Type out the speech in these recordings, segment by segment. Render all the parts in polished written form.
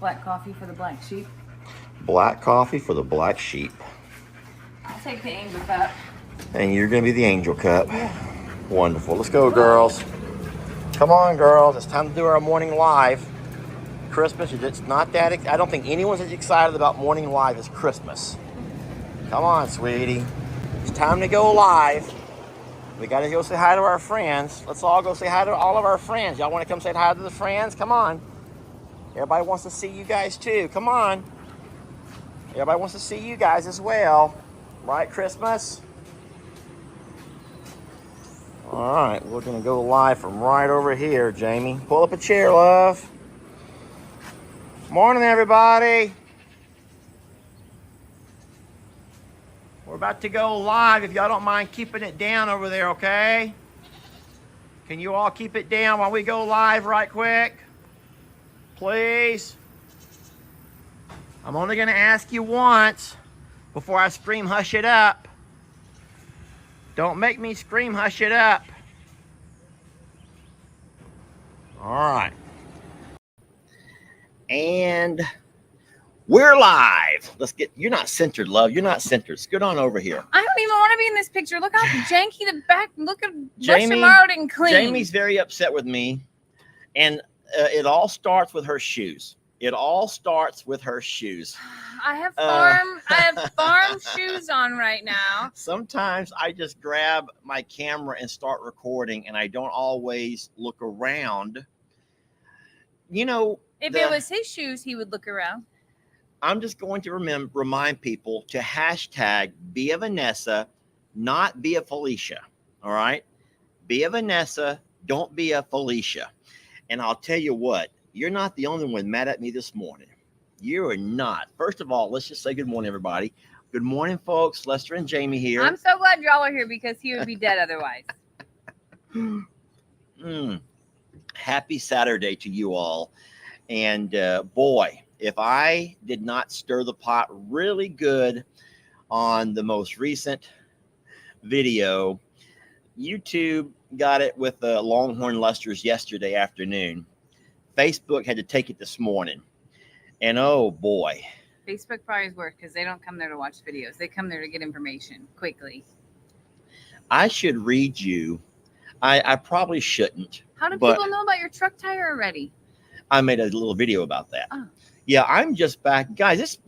Black coffee for the black sheep. Black coffee for the black sheep. I'll take the angel cup. And you're going to be the angel cup. Yeah. Wonderful. Let's go, girls. Come on, girls. It's time to do our morning live. Christmas, it's not that, I don't think anyone's as excited about morning live as Christmas. Come on, sweetie. It's time to go live. We got to go say hi to our friends. Let's all go say hi to all of our friends. Y'all want to come say hi to the friends? Come on. Everybody wants to see you guys too. Come on. Everybody wants to see you guys as well. Right, Christmas? All right, we're going to go live from right over here, Jamie. Pull up a chair, love. Morning, everybody. We're about to go live. If y'all don't mind keeping it down over there, okay? Can you all keep it down while we go live right quick? Please. I'm only going to ask you once before I scream hush it up. Don't make me scream hush it up. All right. And we're live. Let's get, you're not centered, love. You're not centered. Scoot on over here. I don't even want to be in this picture. Look how janky the back. Look at Jamie. And clean. Jamie's very upset with me. And it all starts with her shoes. It all starts with her shoes. I have farm shoes on right now. Sometimes I just grab my camera and start recording, and I don't always look around. You know, if it was his shoes, he would look around. I'm just going to remind people to hashtag be a Vanessa, not be a Felicia. All right? Be a Vanessa, don't be a Felicia. And I'll tell you what, you're not the only one mad at me this morning. You are not. First of all, let's just say good morning, everybody. Good morning, folks. Lester and Jamie here. I'm so glad y'all are here because he would be dead otherwise. Happy Saturday to you all. And boy, if I did not stir the pot really good on the most recent video, YouTube got it with the Longhorn Lusters yesterday afternoon. Facebook had to take it this morning. And oh boy. Facebook probably is worse because they don't come there to watch videos. They come there to get information quickly. I should read you. I probably shouldn't. How do people know about your truck tire already? I made a little video about that. Oh. Yeah, I'm just back. Guys,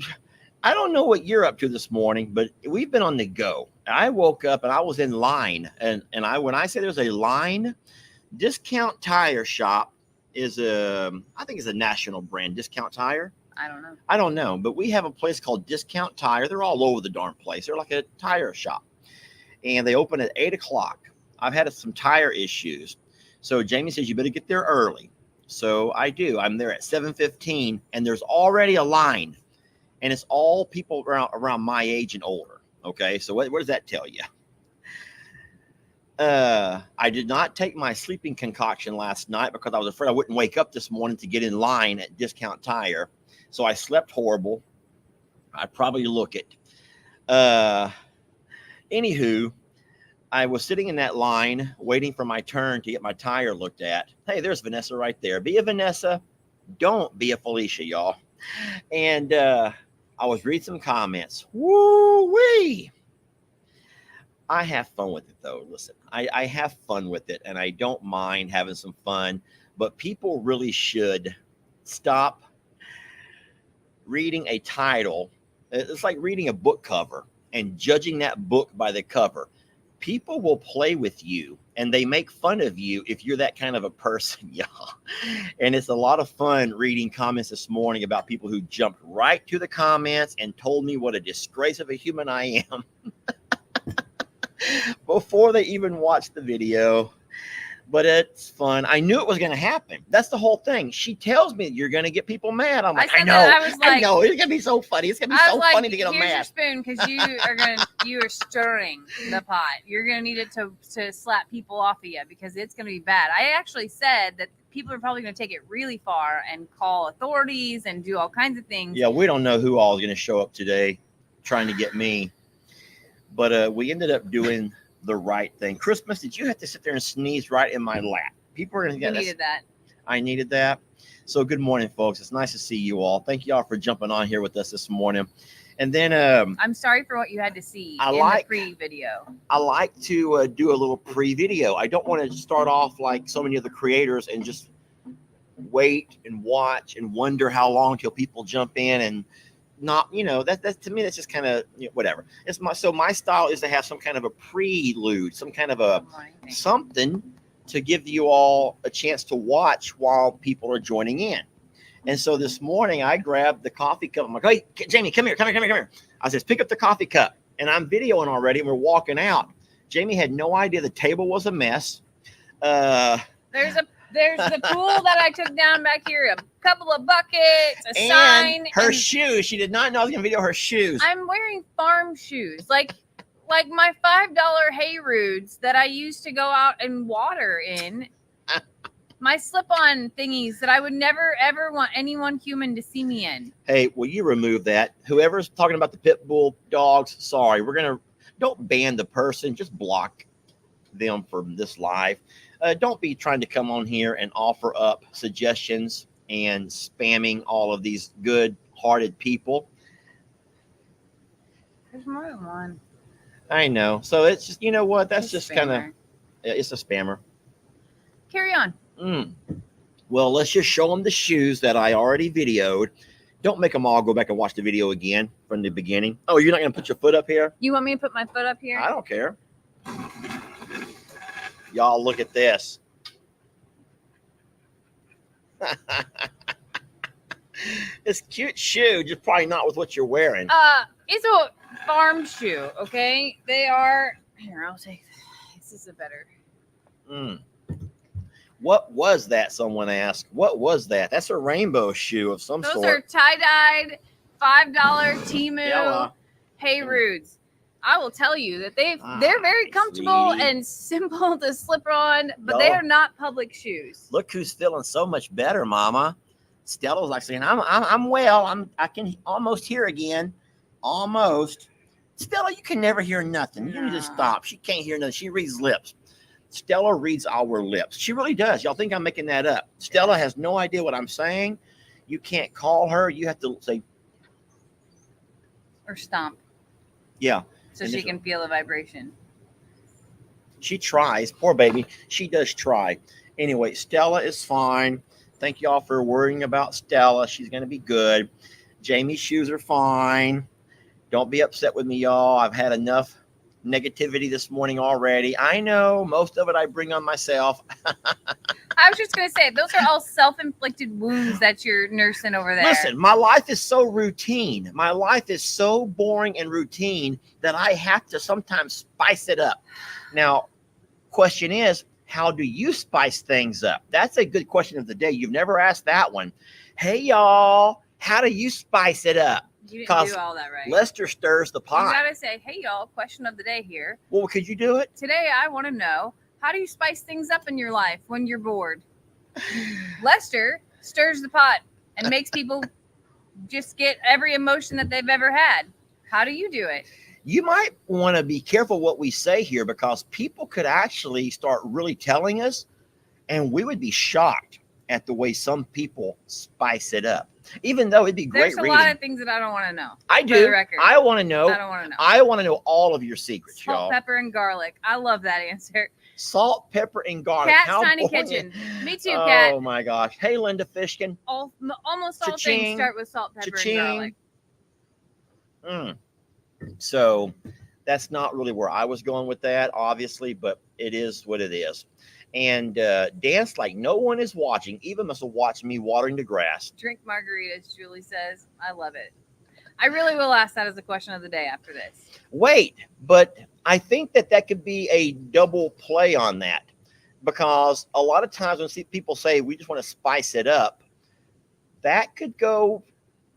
I don't know what you're up to this morning, but we've been on the go. I woke up and I was in line. And when I say there's a line, Discount Tire Shop is I think it's a national brand, Discount Tire. I don't know, but we have a place called Discount Tire. They're all over the darn place. They're like a tire shop, and they open at 8 o'clock. I've had some tire issues, so Jamie says you better get there early. So I do. I'm there at 7:15, and there's already a line, and it's all people around my age and older. Okay, so what does that tell you? I did not take my sleeping concoction last night because I was afraid I wouldn't wake up this morning to get in line at Discount Tire. So I slept horrible. I probably look it. Anywho, I was sitting in that line waiting for my turn to get my tire looked at. Hey, there's Vanessa right there. Be a Vanessa. Don't be a Felicia, y'all. And I was reading some comments. Woo-wee. I have fun with it, though. Listen, I have fun with it, and I don't mind having some fun. But people really should stop reading a title. It's like reading a book cover and judging that book by the cover. People will play with you, and they make fun of you if you're that kind of a person, y'all. And it's a lot of fun reading comments this morning about people who jumped right to the comments and told me what a disgrace of a human I am. Before they even watched the video. But it's fun. I knew it was going to happen. That's the whole thing. She tells me you're going to get people mad. I'm like, I know. I know. It's going to be so funny. It's going to be so funny to get them mad. Here's your spoon because you are stirring the pot. You're going to need it to slap people off of you because it's going to be bad. I actually said that people are probably going to take it really far and call authorities and do all kinds of things. Yeah, we don't know who all is going to show up today trying to get me. But we ended up doing the right thing. Christmas, did you have to sit there and sneeze right in my lap? People are going to get needed that. I needed that. So good morning, folks. It's nice to see you all. Thank you all for jumping on here with us this morning. And then I'm sorry for what you had to see I in like- the pre-video. I like to do a little pre-video. I don't want to start off like so many of the creators and just wait and watch and wonder how long till people jump in and not, that's to me, that's just kind of whatever. My style is to have some kind of a prelude, some kind of a something to give you all a chance to watch while people are joining in. And so this morning I grabbed the coffee cup. I'm like, hey, Jamie, come here. I says, pick up the coffee cup. And I'm videoing already. And we're walking out. Jamie had no idea the table was a mess. There's the pool that I took down back here, a couple of buckets, a sign. Her shoes. She did not know I was going to video her shoes. I'm wearing farm shoes. Like my $5 Hayroods that I used to go out and water in. My slip-on thingies that I would never, ever want anyone human to see me in. Hey, will you remove that? Whoever's talking about the pit bull dogs, sorry. Don't ban the person. Just block them from this live. Don't be trying to come on here and offer up suggestions and spamming all of these good-hearted people. There's more than one. I know. So it's just, you know what? That's It's just kind of, spammer. it's a spammer. Carry on. Well, let's just show them the shoes that I already videoed. Don't make them all go back and watch the video again from the beginning. Oh, you're not going to put your foot up here? You want me to put my foot up here? I don't care. Y'all look at this. It's cute shoe, just probably not with what you're wearing. It's a farm shoe, okay? They are, here, I'll take this. Is a better. What was that? Someone asked. What was that? That's a rainbow shoe of some Those sort. are tie-dyed $5 Temu Hayroods. I will tell you that they're very comfortable sweetie. and simple to slip on, but No. they are not public shoes. Look who's feeling so much better, Mama. Stella's like saying, I'm well. I can almost hear again. Almost. Stella, you can never hear nothing. You need to stop. She can't hear nothing. She reads lips. Stella reads our lips. She really does. Y'all think I'm making that up. Stella has no idea what I'm saying. You can't call her. You have to say, Or stomp. yeah. So And she this- can feel the vibration. She tries. Poor baby. She does try. Anyway, Stella is fine. Thank y'all for worrying about Stella. She's going to be good. Jamie's shoes are fine. Don't be upset with me, y'all. I've had enough negativity this morning already. I know most of it I bring on myself. I was just going to say, those are all self-inflicted wounds that you're nursing over there. Listen, my life is so routine. My life is so boring and routine that I have to sometimes spice it up. Now, question is, how do you spice things up? That's a good question of the day. You've never asked that one. Hey, y'all, how do you spice it up? You didn't 'Cause do all that right. Lester stirs the You pot. got to say, hey, y'all, question of the day here. Well, could you do it? Today, I want to know, how do you spice things up in your life when you're bored? Lester stirs the pot and makes people just get every emotion that they've ever had. How do you do it? You might want to be careful what we say here because people could actually start really telling us, and we would be shocked at the way some people spice it up. Even though it'd be great There's a reading. lot of things that I don't want to know. I for do. the record. I want to know. I don't want to know. I want to know all of your secrets, Salt, y'all. pepper, and garlic. I love that answer. Salt, pepper, and garlic. Cat's How tiny boring. kitchen. Me too, Cat. Oh my gosh. Hey, Linda Fishkin. Almost all Cha-ching. things start with salt, pepper, Cha-ching. and garlic. So that's not really where I was going with that, obviously, but it is what it is. And dance like no one is watching. Eva must have watched me watering the grass. Drink margaritas, Julie says. I love it. I really will ask that as a question of the day after this. Wait, but I think that could be a double play on that, because a lot of times when people say we just want to spice it up, that could go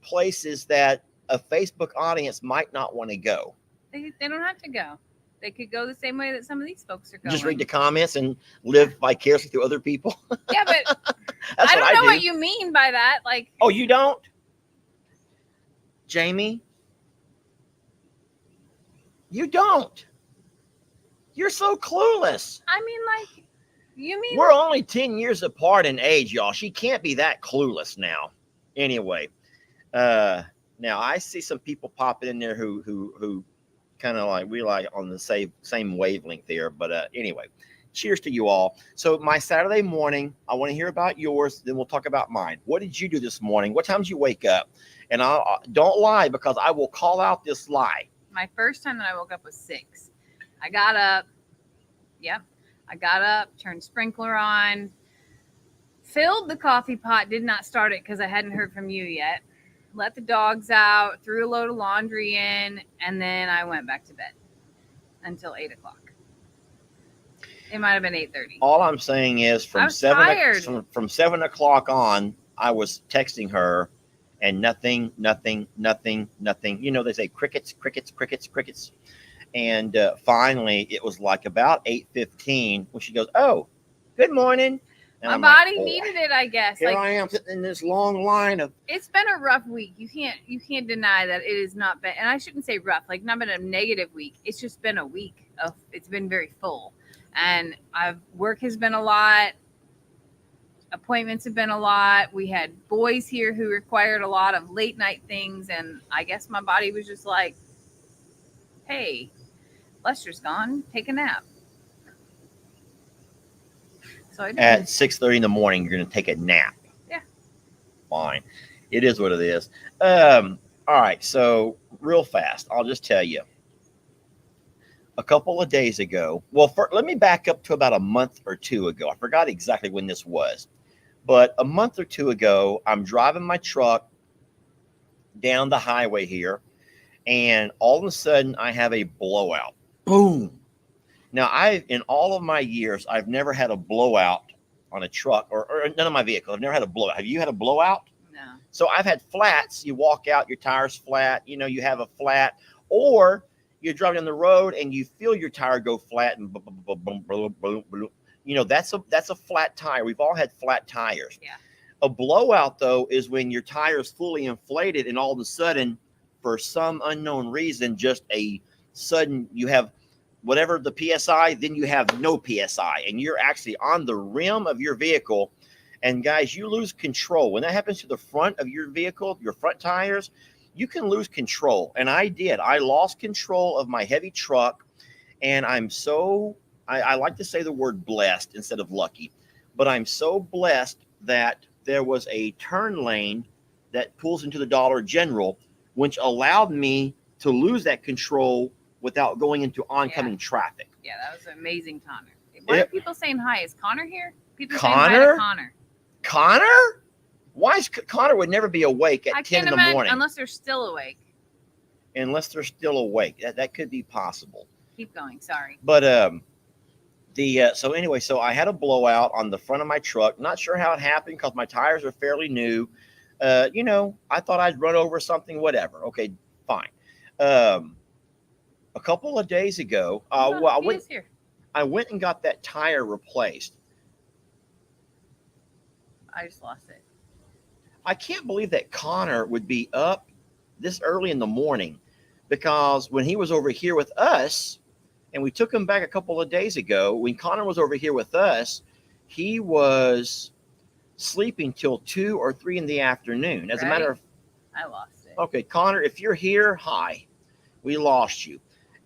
places that a Facebook audience might not want to go. They don't have to go. They could go the same way that some of these folks are going. Just read the comments and live vicariously through other people. Yeah, but That's I don't what know do. what you mean by that. Like, Oh, you don't? Jamie? You don't. You're so clueless. I mean, like, You mean We're only 10 years apart in age, y'all. She can't be that clueless now. Anyway, now I see some people popping in there who kind of like we like on the same wavelength there. But anyway, cheers to you all. So my Saturday morning, I want to hear about yours. Then we'll talk about mine. What did you do this morning? What time did you wake up? And I don't lie because I will call out this lie. my first time that I woke up was 6. I got up. Yep. I got up, turned sprinkler on, filled the coffee pot, did not start it because I hadn't heard from you yet. Let the dogs out, threw a load of laundry in, and then I went back to bed until 8 o'clock. It might have been 8:30. All I'm saying is from 7 o'clock on, I was texting her and nothing. You know, they say crickets. And finally, it was like about 8:15 when she goes, "Oh, good morning." And My I'm body like, needed it, I guess. Here I am sitting in this long line of. It's been a rough week. You can't deny that it has not been, and I shouldn't say rough, like not been a negative week. It's just been a week of. It's been very full, and work has been a lot. Appointments have been a lot. We had boys here who required a lot of late night things, and I guess my body was just like, "Hey, Lester's gone. Take a nap." So I did. At 6:30 in the morning, you're going to take a nap. Yeah. Fine. It is what it is. All right. So real fast, I'll just tell you. A couple of days ago, let me back up to about a month or two ago. I forgot exactly when this was, but a month or two ago, I'm driving my truck down the highway here, and all of a sudden, I have a blowout. Boom. Now, in all of my years, I've never had a blowout on a truck or none of my vehicles. I've never had a blowout. Have you had a blowout? No. So I've had flats. You walk out, your tire's flat. You know, you have a flat, or you're driving down the road and you feel your tire go flat and you know, that's a flat tire. We've all had flat tires. Yeah. A blowout, though, is when your tire is fully inflated and all of a sudden, for some unknown reason, just a sudden you have whatever the PSI, then you have no PSI, and you're actually on the rim of your vehicle. And guys, you lose control. When that happens to the front of your vehicle, your front tires, you can lose control. And I did. I lost control of my heavy truck, and I like to say the word blessed instead of lucky, but I'm so blessed that there was a turn lane that pulls into the Dollar General, which allowed me to lose that control without going into oncoming traffic. Yeah, that was amazing, Connor. Why are people saying hi? Is Connor here? People saying Connor? hi to Connor. Connor? Why is Connor would never be awake at 10 in the morning? Unless they're still awake. Unless they're still awake. That could be possible. Keep going. Sorry. But so anyway, so I had a blowout on the front of my truck. Not sure how it happened because my tires are fairly new. You know, I thought I'd run over something, whatever. Okay, fine. A couple of days ago, I went and got that tire replaced. I just lost it. I can't believe that Connor would be up this early in the morning, because when he was over here with us, and we took him back a couple of days ago, when Connor was over here with us, he was sleeping till 2 or 3 in the afternoon. As a matter of, I lost it. Okay, Connor, if you're here, hi. We lost you.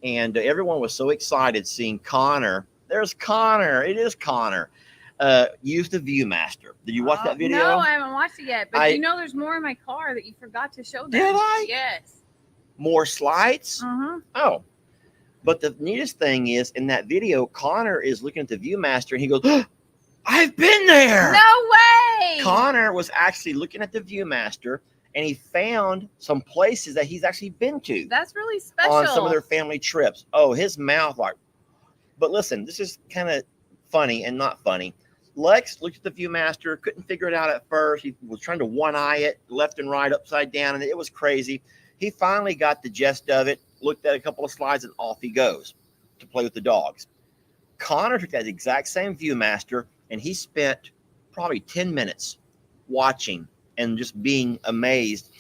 And everyone was so excited seeing Connor. There's Connor. It is Connor. Use the Viewmaster. Did you watch that video? No, I haven't watched it yet. But you know, there's more in my car that you forgot to show them. Did I? Yes. More slides? Uh-huh. Oh. But the neatest thing is, in that video, Connor is looking at the Viewmaster and he goes, "Oh, I've been there." No way. Connor was actually looking at the Viewmaster, and he found some places that he's actually been to. That's really special. On some of their family trips. Oh, his mouth like. But listen, this is kind of funny and not funny. Lex looked at the Viewmaster, couldn't figure it out at first. He was trying to one-eye it left and right, upside down, and it was crazy. He finally got the gist of it, looked at a couple of slides, and off he goes to play with the dogs. Connor took that exact same Viewmaster, and he spent probably 10 minutes watching and just being amazed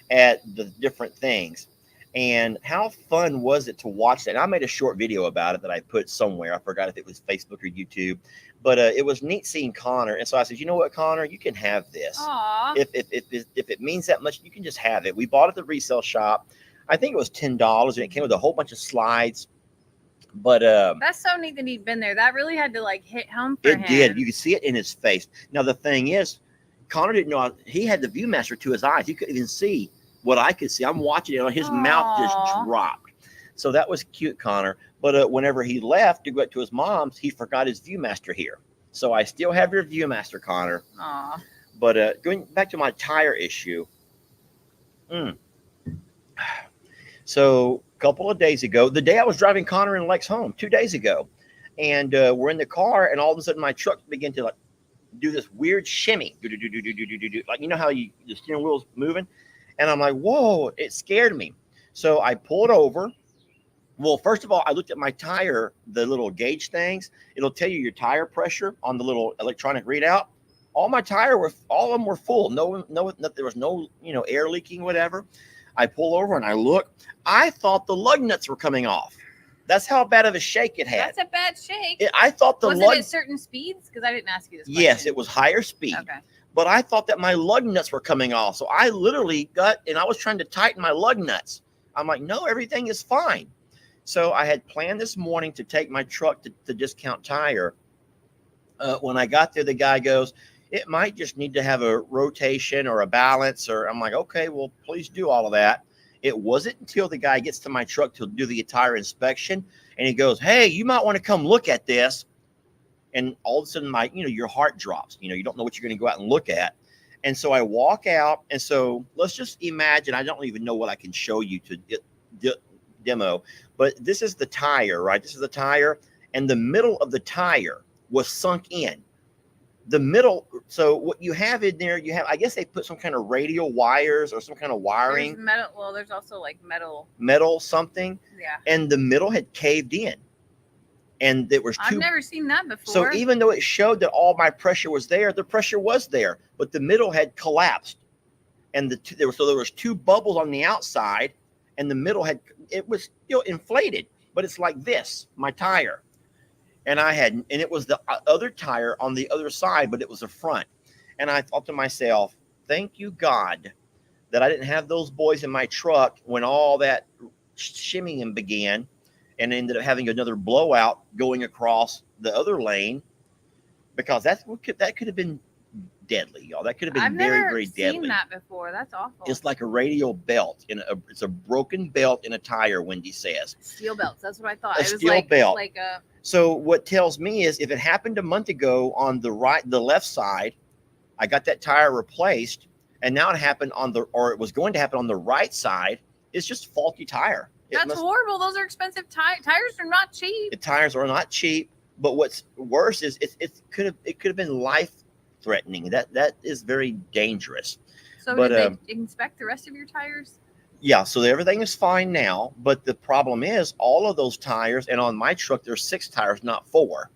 at the different things. And how fun was it to watch that? And I made a short video about it that I put somewhere. I forgot if it was Facebook or YouTube, but it was neat seeing Connor. And so I said, you know what, Connor, you can have this. Aw. If it means that much, you can just have it. We bought it at the resale shop. I think it was $10, and it came with a whole bunch of slides. But that's so neat that he'd been there. That really had to like hit home for him. it did. You could see it in his face. Now the thing is, Connor didn't know he had the Viewmaster to his eyes. He couldn't even see what I could see. I'm watching it. His mouth just dropped. So that was cute, Connor. But whenever he left to go to his mom's, he forgot his Viewmaster here. So I still have your Viewmaster, Connor. Aw. But going back to my tire issue. So a couple of days ago, the day I was driving Connor and Lex home, 2 days ago, and we're in the car, and all of a sudden my truck began to like do this weird shimmy, like you know how the steering wheel's moving, and I'm like, whoa! It scared me. So I pulled over. Well, first of all, I looked at my tire, the little gauge things. It'll tell you your tire pressure on the little electronic readout. All my all of them were full. No, there was no air leaking, whatever. I pull over and I look. I thought the lug nuts were coming off. That's how bad of a shake it had. That's a bad shake. I thought the was lug. it at certain speeds? Because I didn't ask you this question. Yes, it was higher speed. Okay. But I thought that my lug nuts were coming off. So I literally I was trying to tighten my lug nuts. I'm like, no, everything is fine. So I had planned this morning to take my truck to Discount Tire. When I got there, the guy goes, it might just need to have a rotation or a balance. Or I'm like, okay, well, please do all of that. It wasn't until the guy gets to my truck to do the tire inspection, and he goes, hey, you might want to come look at this. And all of a sudden, your heart drops. You don't know what you're going to go out and look at. And so I walk out. And so let's just imagine, I don't even know what I can show you to demo, but this is the tire, right? This is the tire. And the middle of the tire was sunk in. The middle. So what you have in there, I guess they put some kind of radial wires or some kind of wiring. There's metal. Well, there's also like metal. Metal something. Yeah. And the middle had caved in. And there was I've never seen that before. So even though it showed that all my pressure was there, the pressure was there, but the middle had collapsed. And there was two bubbles on the outside, and the middle it was still inflated, but it's like this, my tire. And it was the other tire on the other side, but it was the front. And I thought to myself, thank you, God, that I didn't have those boys in my truck when all that shimmying began, and ended up having another blowout going across the other lane, because that could have been deadly, y'all. That could have been very, very deadly. I've never seen that before. That's awful. It's like a radial belt it's a broken belt in a tire. Wendy says steel belts. That's what I thought. A it was steel belt. Like a. So what tells me is, if it happened a month ago on the left side, I got that tire replaced, and now it was going to happen on the right side. It's just faulty tire. That's horrible. Those are expensive tires. Are not cheap. The tires are not cheap. But what's worse is it could have been life threatening. That is very dangerous. So did they inspect the rest of your tires? Yeah. So everything is fine now. But the problem is, all of those tires, and on my truck there's 6 tires, not 4.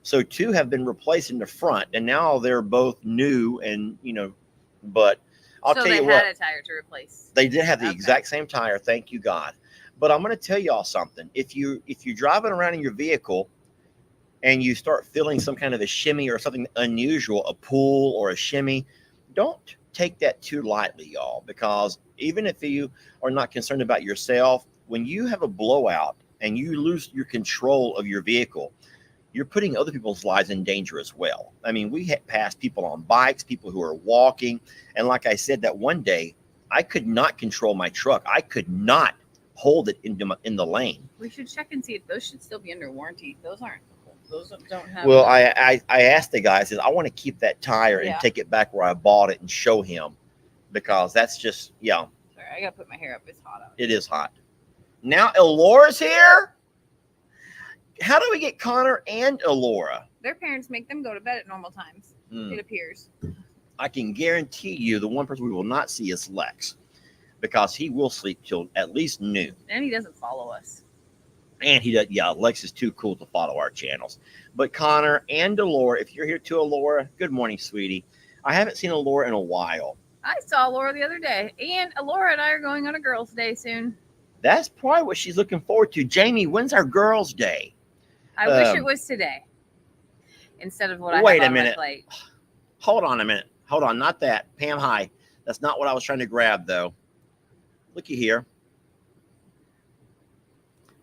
So 2 have been replaced in the front, and now they're both new. And but I'll tell you what. So they had a tire to replace. They did have the exact same tire. Thank you, God. But I'm going to tell y'all something. If you're driving around in your vehicle and you start feeling some kind of a shimmy or something unusual, a pull or a shimmy, don't take that too lightly, y'all. Because even if you are not concerned about yourself, when you have a blowout and you lose your control of your vehicle, you're putting other people's lives in danger as well. I mean, we had passed people on bikes, people who are walking. And like I said, that one day, I could not control my truck. I could not hold it in the lane. We should check and see if those should still be under warranty. Those don't have. Well, I asked the guy, I said, I want to keep that tire and take it back where I bought it and show him, because that's just, Sorry, I gotta put my hair up. It's hot out. It is hot. Now Elora's here. How do we get Connor and Elora? Their parents make them go to bed at normal times. It appears. I can guarantee you the one person we will not see is Lex, because he will sleep till at least noon. And he doesn't follow us. And he does. Yeah, Lex is too cool to follow our channels. But Connor and Elora, if you're here too, Elora, good morning, sweetie. I haven't seen Elora in a while. I saw Elora the other day. And Elora and I are going on a girls' day soon. That's probably what she's looking forward to. Jamie, when's our girls' day? I wish it was today instead of what I Wait have a on minute. my plate. Hold on a minute. Hold on. Not that. Pam, hi. That's not what I was trying to grab, though. Looky here.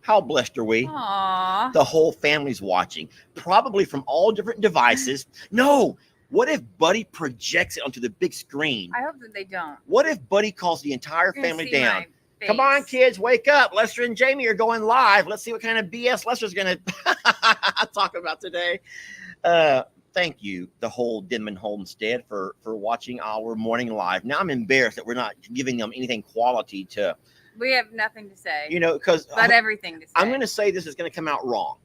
How blessed are we? Aww. The whole family's watching, probably from all different devices. No. What if Buddy projects it onto the big screen? I hope that they don't. What if Buddy calls the entire You're gonna family see down? my Come on, face. kids, wake up. Lester and Jamie are going live. Let's see what kind of BS Lester's going to talk about today. Thank you, the whole Denman Homestead, for watching our morning live. Now I'm embarrassed that we're not giving them anything quality to, We have nothing to say. because But everything to say. I'm going to say this is going to come out wrong.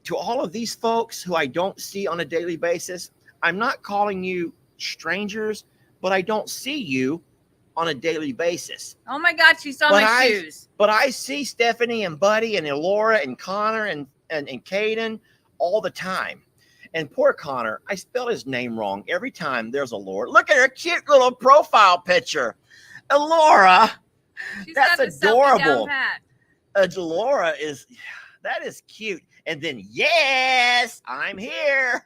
To all of these folks who I don't see on a daily basis, I'm not calling you strangers, but I don't see you on a daily basis. Oh my God, she saw But my shoes. But I see Stephanie and Buddy and Elora and Connor and Caden all the time. And poor Connor, I spell his name wrong every time there's Elora. Look at her cute little profile picture. Elora, She's that's got the selfie adorable. down pat. Elora that is cute. And then, yes, I'm here.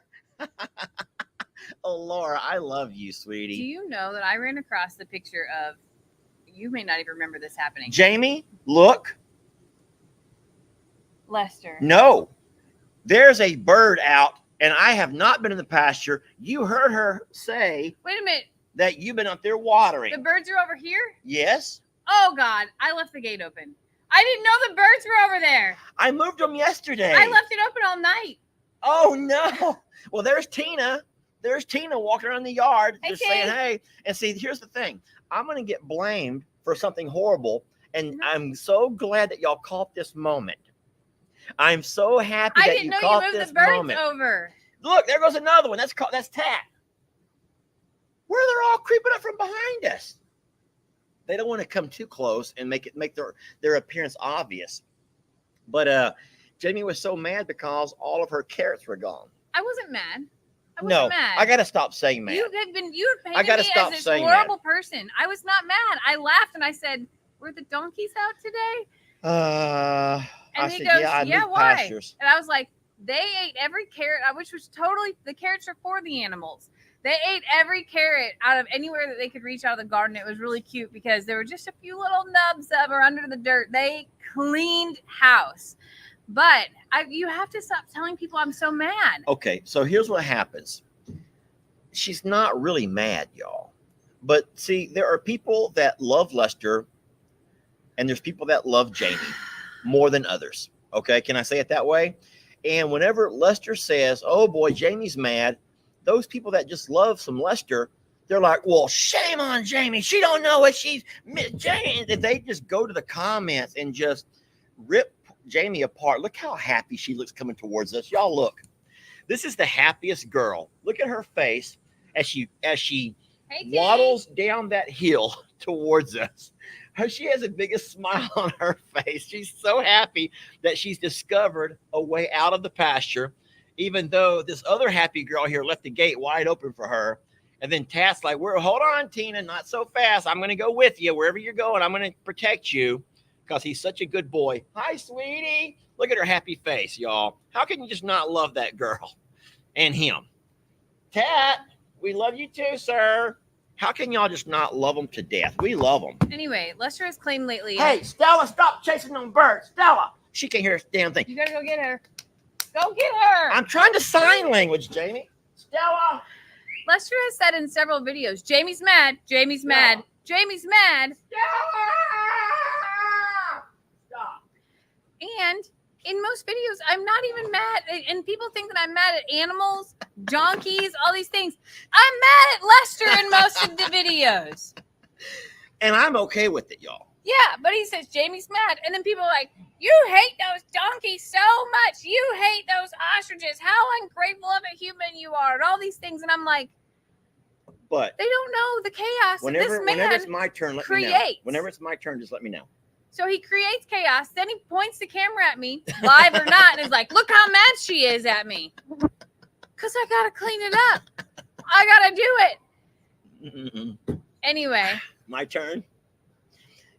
Oh, Laura, I love you, sweetie. Do you know that I ran across the picture of, you may not even remember this happening. Jamie, look. Lester. No, there's a bird out, and I have not been in the pasture. You heard her say Wait a minute. that you've been up there watering. The birds are over here? Yes. Oh God, I left the gate open. I didn't know the birds were over there. I moved them yesterday. I left it open all night. Oh, no. Well, there's Tina. There's Tina walking around the yard Hey, just Kate. saying, hey. And see, here's the thing. I'm going to get blamed for something horrible. And I'm so glad that y'all caught this moment. I'm so happy I that didn't you know caught you moved this the birds moment. over. Look, there goes another one. That's Tat. Where they're all creeping up from behind us. They don't want to come too close and make their appearance obvious. But Jamie was so mad because all of her carrots were gone. I wasn't mad. I No, wasn't mad. I got to stop saying mad. You've I painted gotta me stop as this saying horrible person. I was not mad. I laughed and I said, "Were the donkeys out today?" And I he said, goes, I "Yeah, moved why?" pastures. And I was like, "They ate every carrot," which was totally, the carrots are for the animals. They ate every carrot out of anywhere that they could reach out of the garden. It was really cute because there were just a few little nubs that were under the dirt. They cleaned house. But you have to stop telling people I'm so mad. Okay, so here's what happens. She's not really mad, y'all. But see, there are people that love Lester, and there's people that love Jamie more than others. Okay, can I say it that way? And whenever Lester says, oh boy, Jamie's mad, those people that just love some Lester, they're like, well, shame on Jamie. She don't know what she's Jamie. They just go to the comments and just rip Jamie apart. Look how happy she looks coming towards us. Y'all look. This is the happiest girl. Look at her face as she Hey, waddles down that hill towards us. She has the biggest smile on her face. She's so happy that she's discovered a way out of the pasture, even though this other happy girl here left the gate wide open for her. And then Tat's like, hold on, Tina, not so fast. I'm going to go with you wherever you're going. I'm going to protect you because he's such a good boy. Hi, sweetie. Look at her happy face, y'all. How can you just not love that girl and him? Tat, we love you too, sir. How can y'all just not love them to death? We love them. Anyway, Lester has claimed lately. Hey, Stella, stop chasing them birds. Stella. She can't hear a damn thing. You got to go get her. Go get her. I'm trying to sign language, Jamie. Stella. Lester has said in several videos, Jamie's mad. Jamie's mad. Jamie's mad. Stella. Stop. And in most videos, I'm not even mad. And people think that I'm mad at animals, donkeys, all these things. I'm mad at Lester in most of the videos. And I'm okay with it, y'all. Yeah, but he says Jamie's mad. And then people are like, you hate those donkeys so much. You hate those ostriches. How ungrateful of a human you are. And all these things. And I'm like, But they don't know the chaos whenever this man it's my turn, let me know. creates. Whenever it's my turn, just let me know. So he creates chaos. Then he points the camera at me, live or not, and is like, look how mad she is at me. Because I got to clean it up. I got to do it. Anyway. My turn.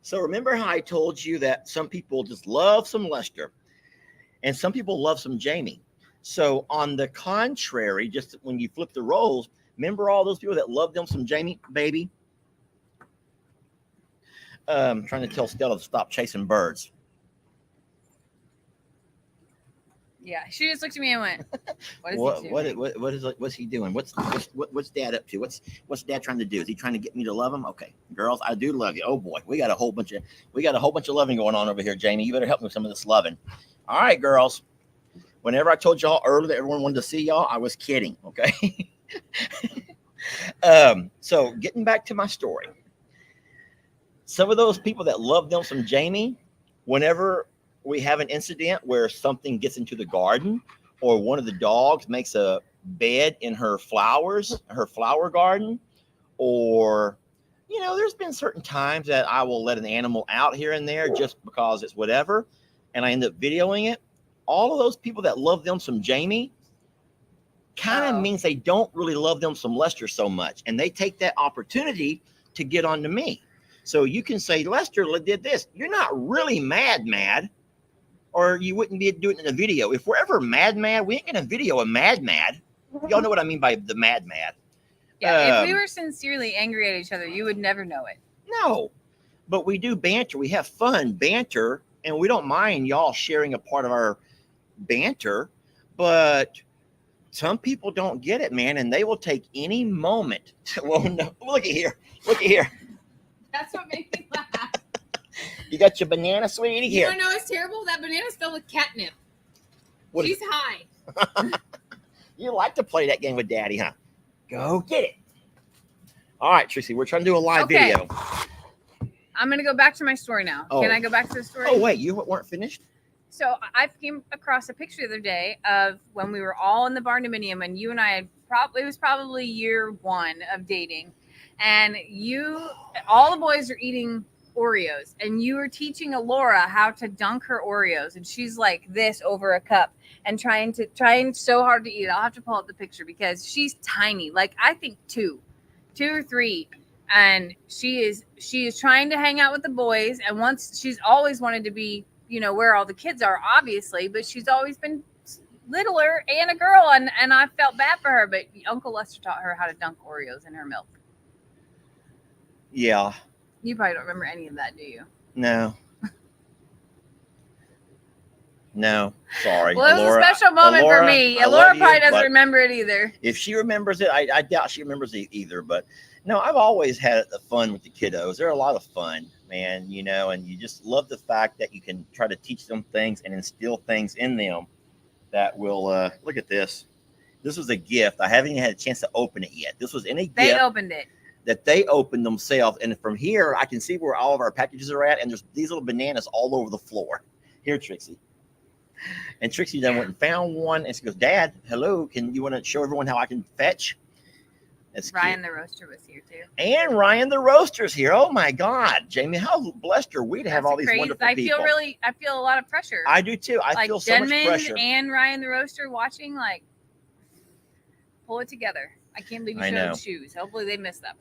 So remember how I told you that some people just love some Lester and some people love some Jamie. So on the contrary, just when you flip the roles, remember all those people that love them some Jamie, baby? Trying to tell Stella to stop chasing birds. Yeah, she just looked at me and went, "What is he doing? What's he doing? What's Dad up to? What's Dad trying to do? Is he trying to get me to love him? Okay, girls, I do love you. Oh boy, we got a whole bunch of loving going on over here, Jamie. You better help me with some of this loving. All right, girls. Whenever I told y'all earlier that everyone wanted to see y'all, I was kidding. Okay. So getting back to my story, some of those people that love them some Jamie, whenever we have an incident where something gets into the garden or one of the dogs makes a bed in her flower garden, or, there's been certain times that I will let an animal out here and there just because it's whatever, and I end up videoing it. All of those people that love them some Jamie kind of means they don't really love them some Lester so much, and they take that opportunity to get onto me. So you can say, Lester did this. You're not really mad, or you wouldn't be doing it in a video. If we're ever mad, we ain't gonna video a mad. Y'all know what I mean by the mad. Yeah, if we were sincerely angry at each other, you would never know it. No, but we do banter. We have fun banter, and we don't mind y'all sharing a part of our banter. But some people don't get it, man, and they will take any moment. Well, no, look at here. That's what made me laugh. You got your banana, sweetie? Here. You want to know what's terrible? That banana's filled with catnip. She's high. You like to play that game with Daddy, huh? Go get it. All right, Trixie, we're trying to do a live video. I'm going to go back to my story now. Oh. Can I go back to the story? Oh, wait, you weren't finished? So I came across a picture the other day of when we were all in the barn dominium, and you and I had it was probably year 1 of dating. And all the boys are eating Oreos, and you were teaching Alora how to dunk her Oreos, and she's like this over a cup and trying so hard to eat it. I'll have to pull up the picture because she's tiny, like I think 2 or 3, and she is trying to hang out with the boys. And once she's always wanted to be, where all the kids are, obviously, but she's always been littler and a girl, and I felt bad for her. But Uncle Lester taught her how to dunk Oreos in her milk. Yeah. You probably don't remember any of that, do you? No, sorry. Well, it was a special moment for me. Alora probably doesn't remember it either. If she remembers it, I doubt she remembers it either. But no, I've always had the fun with the kiddos. They're a lot of fun, man, and you just love the fact that you can try to teach them things and instill things in them that will, look at this. This was a gift. I haven't even had a chance to open it yet. This was in a gift. They opened it. That they opened themselves. And from here, I can see where all of our packages are at. And there's these little bananas all over the floor. Here, Trixie. And Trixie then went and found one. And she goes, Dad, hello. You want to show everyone how I can fetch? That's Ryan cute. the Roaster was here too. And Ryan the Roaster's here. Oh my God, Jamie, how blessed are we to have all these wonderful people. I feel a lot of pressure. I do too. I feel so much pressure. And Ryan the Roaster watching, like, pull it together. I can't believe you showed shoes. Hopefully they missed them.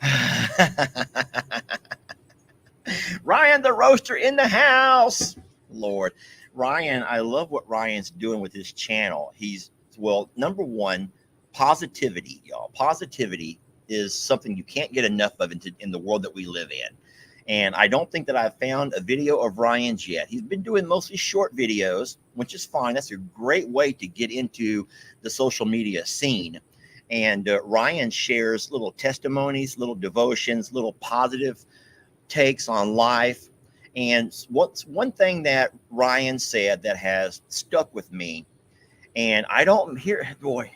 Ryan the Roaster in the house. Lord. Ryan, I love what Ryan's doing with his channel. Number one, positivity, y'all. Positivity is something you can't get enough of in the world that we live in. And I don't think that I've found a video of Ryan's yet. He's been doing mostly short videos, which is fine. That's a great way to get into the social media scene. And Ryan shares little testimonies, little devotions, little positive takes on life. And what's one thing that Ryan said that has stuck with me, and I don't hear, boy,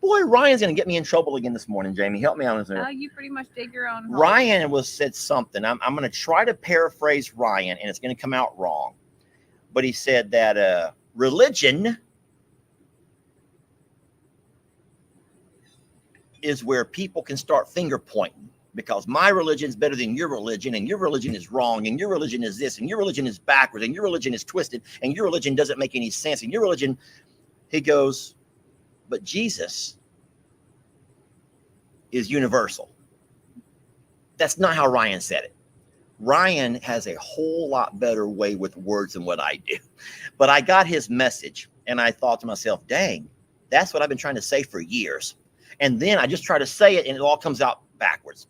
Ryan's going to get me in trouble again this morning, Jamie. Help me out. You pretty much dig your own hole. Ryan said something. I'm going to try to paraphrase Ryan, and it's going to come out wrong. But he said that religion is where people can start finger pointing, because my religion is better than your religion, and your religion is wrong, and your religion is this, and your religion is backwards, and your religion is twisted, and your religion doesn't make any sense, and your religion, he goes, but Jesus is universal. That's not how Ryan said it. Ryan has a whole lot better way with words than what I do. But I got his message and I thought to myself, dang, that's what I've been trying to say for years. And then I just try to say it and it all comes out backwards.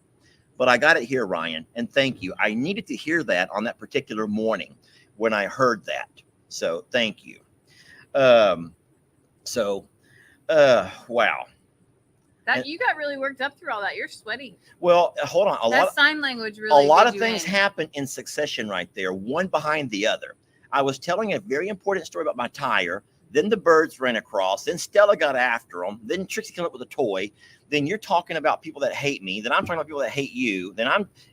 But I got it here, Ryan, and thank you. I needed to hear that on that particular morning when I heard that. So thank you. Wow. That you got really worked up through all that. You're sweaty. Well, hold on. That sign language really. A lot of things happen in succession right there, one behind the other. I was telling a very important story about my tire. Then the birds ran across. Then Stella got after them. Then Trixie came up with a toy. Then you're talking about people that hate me. Then I'm talking about people that hate you. Then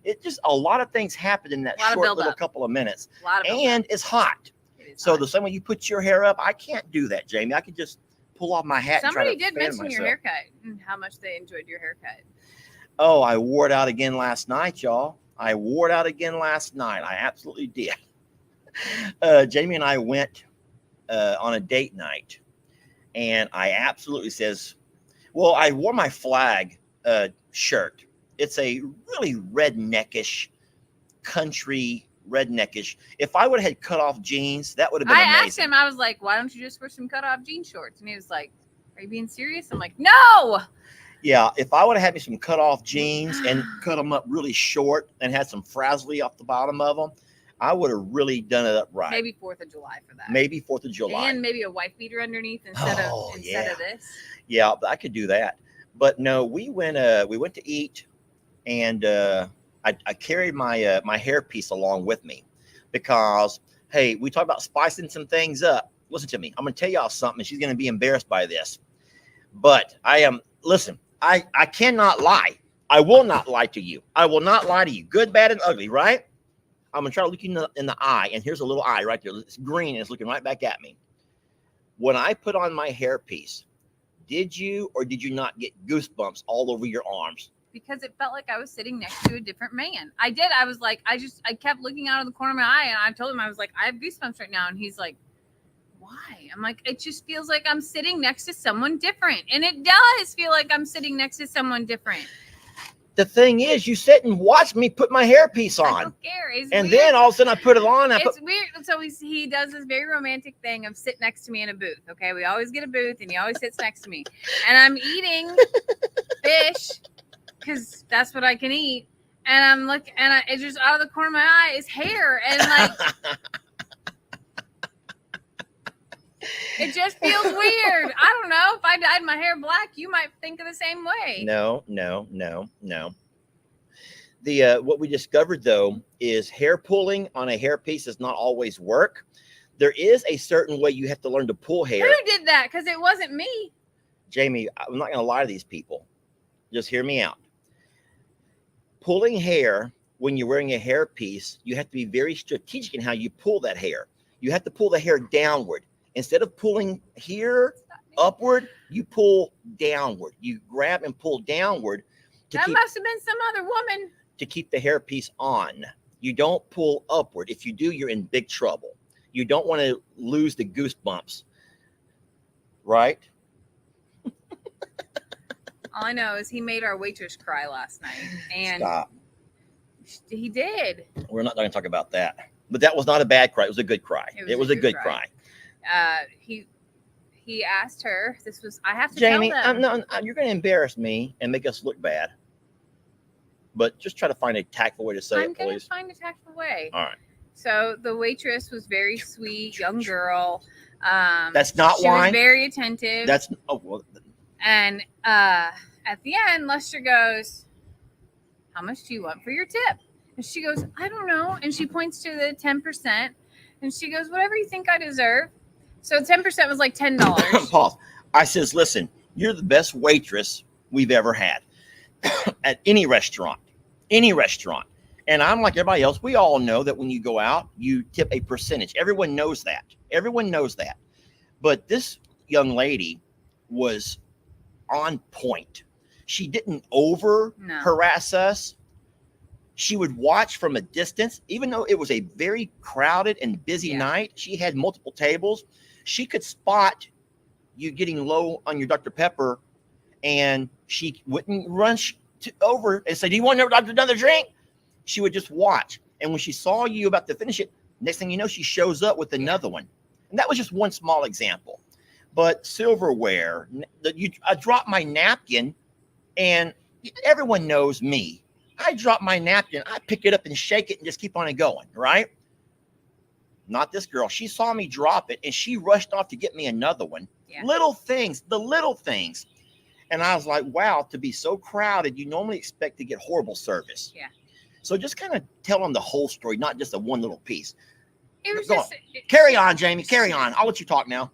it just a lot of things happened in that short little couple of minutes. And it's hot. So the same way you put your hair up, I can't do that, Jamie. I could just pull off my hat. Somebody did mention your haircut and how much they enjoyed your haircut. Oh, I wore it out again last night, y'all. I wore it out again last night. I absolutely did. Jamie and I went on a date night, and I absolutely says, well, I wore my flag shirt. It's a really redneckish, country redneckish. If I would have had cut off jeans, that would have been amazing. I asked him, I was like, why don't you just wear some cut off jean shorts? And he was like, are you being serious? I'm like, no. Yeah, if I would have had me some cut off jeans and cut them up really short and had some frazzly off the bottom of them, I would have really done it up right. Maybe 4th of July for that. Maybe 4th of July. And maybe a wife beater underneath instead of this. Yeah, I could do that. But no, we went to eat, and I carried my my hairpiece along with me because, hey, we talked about spicing some things up. Listen to me. I'm going to tell y'all something, and she's going to be embarrassed by this. But listen, I cannot lie. I will not lie to you. I will not lie to you. Good, bad, and ugly, right? I'm going to try to look you in the eye, and here's a little eye right there. It's green, and it's looking right back at me. When I put on my hairpiece, did you or did you not get goosebumps all over your arms? Because it felt like I was sitting next to a different man. I did. I was like, I kept looking out of the corner of my eye, and I told him, I was like, I have goosebumps right now. And he's like, why? I'm like, it just feels like I'm sitting next to someone different. And it does feel like I'm sitting next to someone different. The thing is, you sit and watch me put my hairpiece on. I don't care. It's and weird. Then all of a sudden I put it on. It's weird. So he does this very romantic thing of sit next to me in a booth. Okay, we always get a booth, and he always sits next to me. And I'm eating fish because that's what I can eat. And I'm looking, and it's just out of the corner of my eye is hair, and like it just feels weird. I don't know. If I dyed my hair black, you might think of the same way. No. What we discovered, though, is hair pulling on a hairpiece does not always work. There is a certain way you have to learn to pull hair. Who did that? Because it wasn't me. Jamie, I'm not going to lie to these people. Just hear me out. Pulling hair, when you're wearing a hairpiece, you have to be very strategic in how you pull that hair. You have to pull the hair downward. Instead of pulling here upward, you pull downward. You grab and pull downward. That must have been some other woman. To keep the hairpiece on. You don't pull upward. If you do, you're in big trouble. You don't want to lose the goosebumps. Right? All I know is he made our waitress cry last night. And stop. He did. We're not going to talk about that. But that was not a bad cry. It was a good cry. It was a good cry. He asked her. This was. I have to Jamie, tell them. You're going to embarrass me and make us look bad. But just try to find a tactful way to say it, please. I'm going to find a tactful way. All right. So the waitress was very sweet, young girl. That's not she why. She was very attentive. And at the end, Lester goes, "How much do you want for your tip?" And she goes, "I don't know." And she points to the 10%. And she goes, "Whatever you think I deserve." So 10% was like $10. Pause. I says, "Listen, you're the best waitress we've ever had at any restaurant. And I'm like everybody else. We all know that when you go out, you tip a percentage. Everyone knows that. But this young lady was on point. She didn't harass us. She would watch from a distance, even though it was a very crowded and busy night. She had multiple tables. She could spot you getting low on your Dr. Pepper, and she wouldn't rush over and say, "Do you want another drink?" She would just watch. And when she saw you about to finish it, next thing you know, she shows up with another one. And that was just one small example. But silverware, I dropped my napkin, and everyone knows me. I drop my napkin, I pick it up and shake it and just keep on it going, right? Not this girl. She saw me drop it and she rushed off to get me another one. Yeah. Little things, the little things. And I was like, wow, to be so crowded, you normally expect to get horrible service. Yeah. So just kind of tell them the whole story, not just a one little piece. It was Go just on. Carry on, Jamie. Carry on. I'll let you talk now.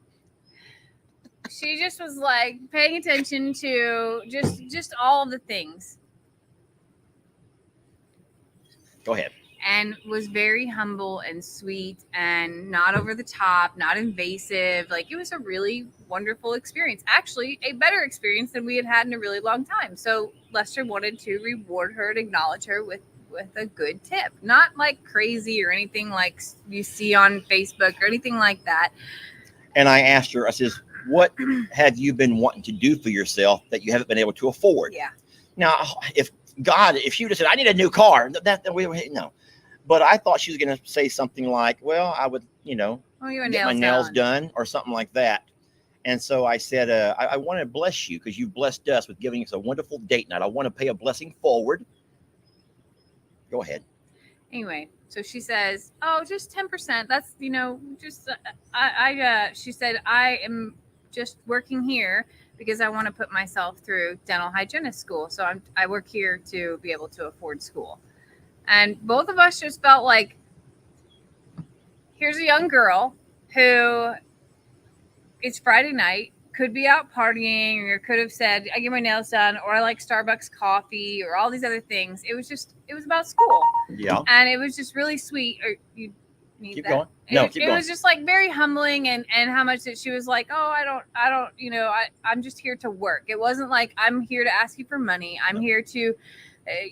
She just was like paying attention to just all of the things. Go ahead. And was very humble and sweet and not over the top, not invasive. Like, it was a really wonderful experience. Actually, a better experience than we had had in a really long time. So Lester wanted to reward her and acknowledge her with a good tip. Not like crazy or anything like you see on Facebook or anything like that. And I asked her, I says, what have you been wanting to do for yourself that you haven't been able to afford? Yeah. Now, if she would have said, I need a new car, no. But I thought she was going to say something like, well, I would, get my nails done or something like that. And so I said, I want to bless you because you've blessed us with giving us a wonderful date night. I want to pay a blessing forward. Go ahead. Anyway, so she says, oh, just 10%. That's, she said, I am just working here because I want to put myself through dental hygienist school. So I work here to be able to afford school. And both of us just felt like, here's a young girl who it's Friday night, could be out partying, or could have said, I get my nails done, or I like Starbucks coffee, or all these other things. It was about school. Yeah. And it was just really sweet. Or you need keep that. Going. No, it keep going. was just like very humbling, and how much that she was like, oh, I don't, I'm just here to work. It wasn't like, I'm here to ask you for money. I'm here to,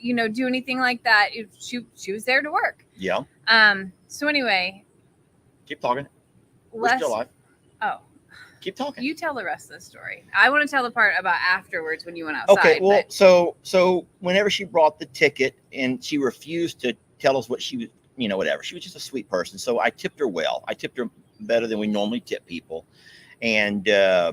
do anything like that. She was there to work. Yeah. So anyway. Keep talking. We're still alive. Oh. Keep talking. You tell the rest of the story. I want to tell the part about afterwards when you went outside. Okay, well, so whenever she brought the ticket and she refused to tell us what she was, whatever. She was just a sweet person. So I tipped her well. I tipped her better than we normally tip people. And I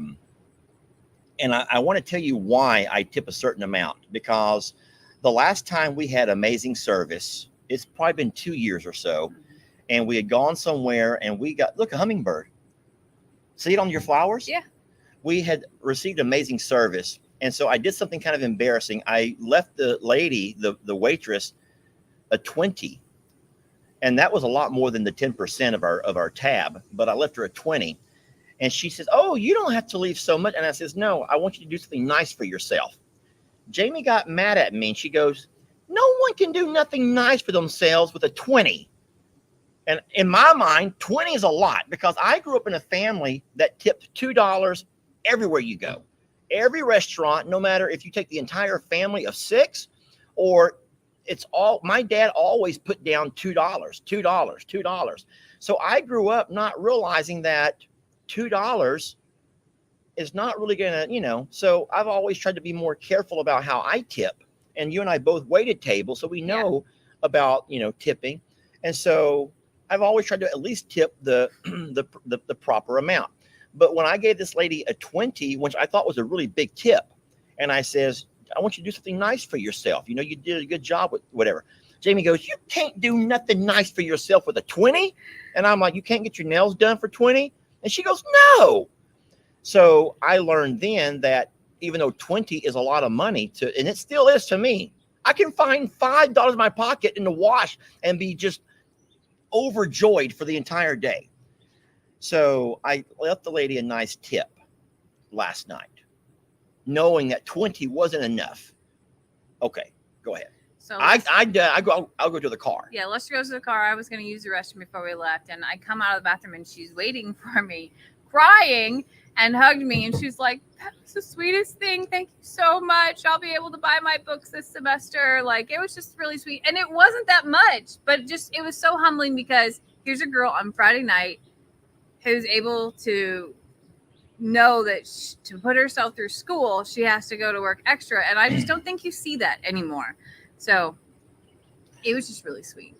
want to tell you why I tip a certain amount, because the last time we had amazing service, it's probably been 2 years or so, and we had gone somewhere and we got, look, a hummingbird. See it on your flowers? Yeah. We had received amazing service. And so I did something kind of embarrassing. I left the lady, the waitress, a 20. And that was a lot more than the 10% of our tab, but I left her a 20. And she says, oh, you don't have to leave so much. And I says, no, I want you to do something nice for yourself. Jamie got mad at me and she goes, no one can do nothing nice for themselves with a 20. And in my mind, 20 is a lot, because I grew up in a family that tipped $2 everywhere you go. Every restaurant, no matter if you take the entire family of 6, or it's all, my dad always put down $2. So I grew up not realizing that $2 is not really gonna, so I've always tried to be more careful about how I tip. And you and I both waited tables, so we know about, tipping. And so I've always tried to at least tip the proper amount. But when I gave this lady a 20, which I thought was a really big tip, and I says, I want you to do something nice for yourself. You did a good job with whatever. Jamie goes, you can't do nothing nice for yourself with a 20. And I'm like, you can't get your nails done for 20? And she goes, no. So I learned then that even though 20 is a lot of money and it still is to me, I can find $5 in my pocket in the wash and be just overjoyed for the entire day. So I left the lady a nice tip last night, knowing that 20 wasn't enough. Okay, go ahead. So I'll go to the car. Yeah, Lester goes to the car. I was going to use the restroom before we left, and I come out of the bathroom and she's waiting for me, crying, and hugged me, and she's like, that was the sweetest thing. Thank you so much. I'll be able to buy my books this semester. Like, it was just really sweet. And it wasn't that much, but it was so humbling, because here's a girl on Friday night who's able to know that to put herself through school, she has to go to work extra. And I just don't think you see that anymore. So it was just really sweet.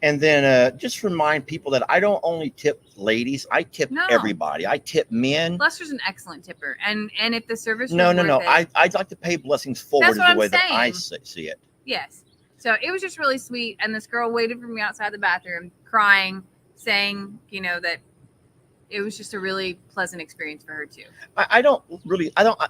And then just remind people that I don't only tip ladies, I tip No. everybody. I tip men. Lester's an excellent tipper. And if the service was No. worth it, I'd like to pay blessings forward is That's what the I'm way that I saying. see it. Yes. So it was just really sweet. And this girl waited for me outside the bathroom crying, saying, you know, that it was just a really pleasant experience for her too. I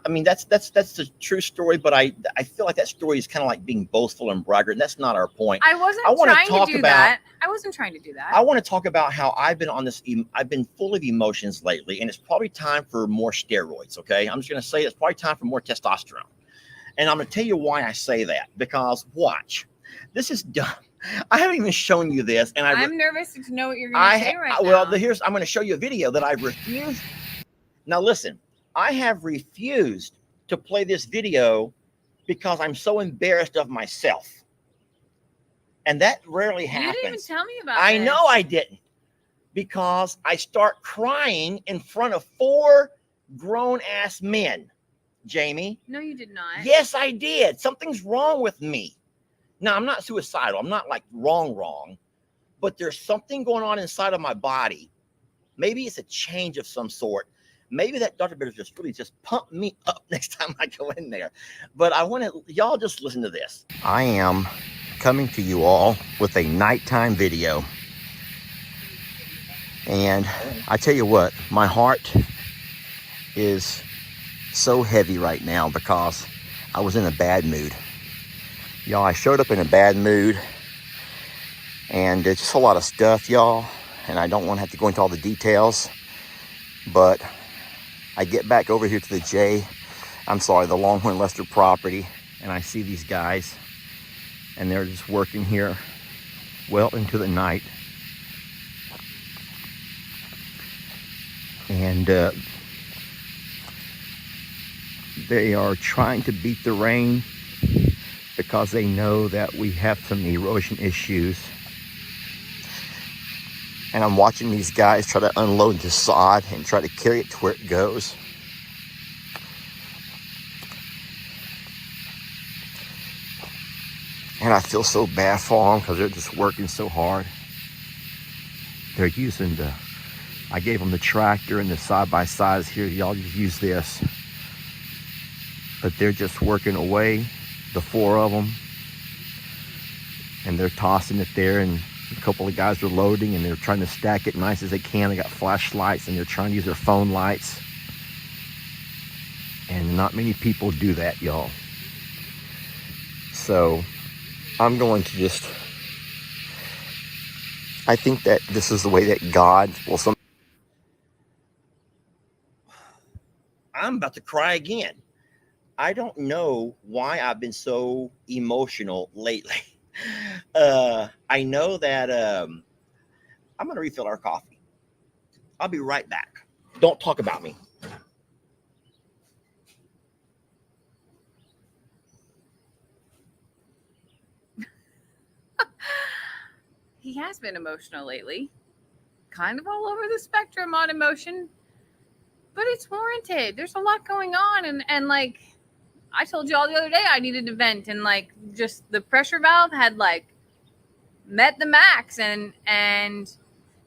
mean, that's the true story, but I feel like that story is kind of like being boastful and braggart, and that's not our point. I wasn't trying to do that. I wasn't trying to do that. I want to talk about how I've been full of emotions lately, and it's probably time for more steroids. Okay. I'm just going to say it's probably time for more testosterone. And I'm going to tell you why I say that, because watch, this is dumb. I haven't even shown you this, and I'm nervous to know what you're going to say right now. Well, I'm going to show you a video that I've refused. Now, listen, I have refused to play this video because I'm so embarrassed of myself, and that rarely happens. You didn't even tell me about I this. know I didn't, because I start crying in front of 4 grown-ass men. Jamie. No, you did not. Yes, I did. Something's wrong with me. Now, I'm not suicidal. I'm not like wrong, but there's something going on inside of my body. Maybe it's a change of some sort. Maybe that Dr. Better just really just pump me up next time I go in there. But I want y'all just listen to this. I am coming to you all with a nighttime video. And I tell you what, my heart is so heavy right now because I was in a bad mood. Y'all, I showed up in a bad mood, and it's just a lot of stuff, y'all, and I don't want to have to go into all the details, but I get back over here to the the Longhorn Lester property, and I see these guys, and they're just working here well into the night. And they are trying to beat the rain because they know that we have some erosion issues. And I'm watching these guys try to unload the sod and try to carry it to where it goes. And I feel so bad for them because they're just working so hard. They're using I gave them the tractor and the side-by-sides here. Y'all just use this. But they're just working away, the 4 of them. And they're tossing it there, and a couple of guys are loading, and they're trying to stack it nice as they can. They got flashlights, and they're trying to use their phone lights. And not many people do that, y'all. So I'm going to I think that this is the way that God will I'm about to cry again. I don't know why I've been so emotional lately. I know that I'm going to refill our coffee. I'll be right back. Don't talk about me. He has been emotional lately. Kind of all over the spectrum on emotion. But it's warranted. There's a lot going on. And like I told you all the other day, I needed to vent. And like just the pressure valve had like met the max. And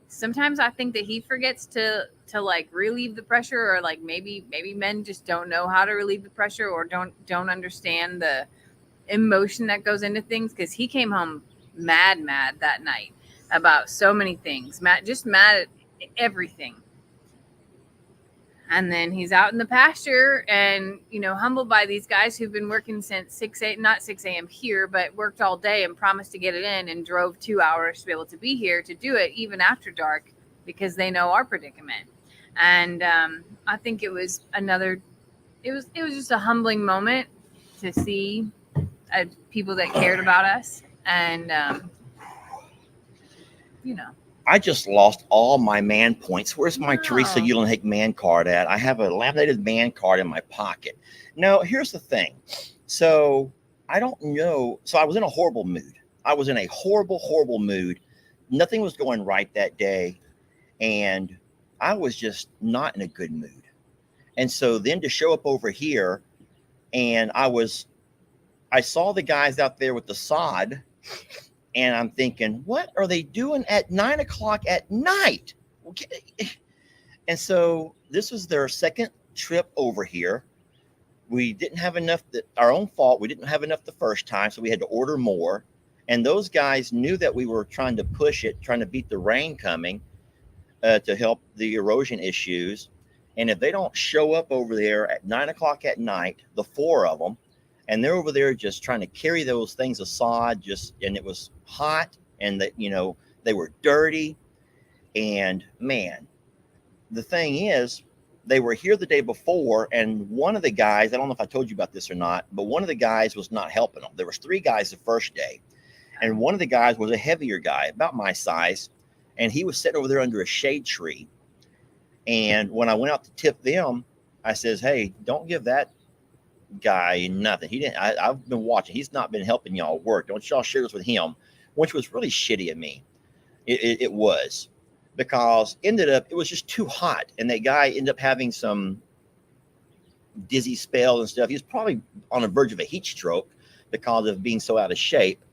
sometimes I think that he forgets to like relieve the pressure, or like maybe men just don't know how to relieve the pressure, or don't understand the emotion that goes into things. Because he came home mad that night about so many things. Mad at everything. And then he's out in the pasture and, you know, humbled by these guys who've been working since not 6 a.m. here, but worked all day and promised to get it in, and drove 2 hours to be able to be here to do it even after dark, because they know our predicament. And I think it was just a humbling moment to see people that cared about us. And, you know. I just lost all my man points. Where's my No. Teresa Eulenhake man card at? I have a laminated man card in my pocket. Now, here's the thing. So I don't know. So I was in a horrible mood. I was in a horrible mood. Nothing was going right that day. And I was just not in a good mood. And so then to show up over here, and I saw the guys out there with the sod, And I'm thinking, what are they doing at 9 o'clock at night? Okay. And so this was their second trip over here. We didn't have enough, our own fault. We didn't have enough the first time, so we had to order more. And those guys knew that we were trying to push it, trying to beat the rain coming to help the erosion issues. And if they don't show up over there at 9 o'clock at night, the four of them, and they're over there just trying to carry those things of sod, and it was hot, and that, you know, they were dirty. And man, the thing is, they were here the day before, and one of the guys, I don't know if I told you about this or not, but one of the guys was not helping them. There was 3 guys the first day, and one of the guys was a heavier guy, about my size, and he was sitting over there under a shade tree. And when I went out to tip them, I says, hey, don't give that guy nothing. He didn't. I've been watching. He's not been helping y'all work. Don't y'all share this with him, which was really shitty of me. It was. Because it was just too hot, and that guy ended up having some dizzy spell and stuff. He was probably on the verge of a heat stroke because of being so out of shape.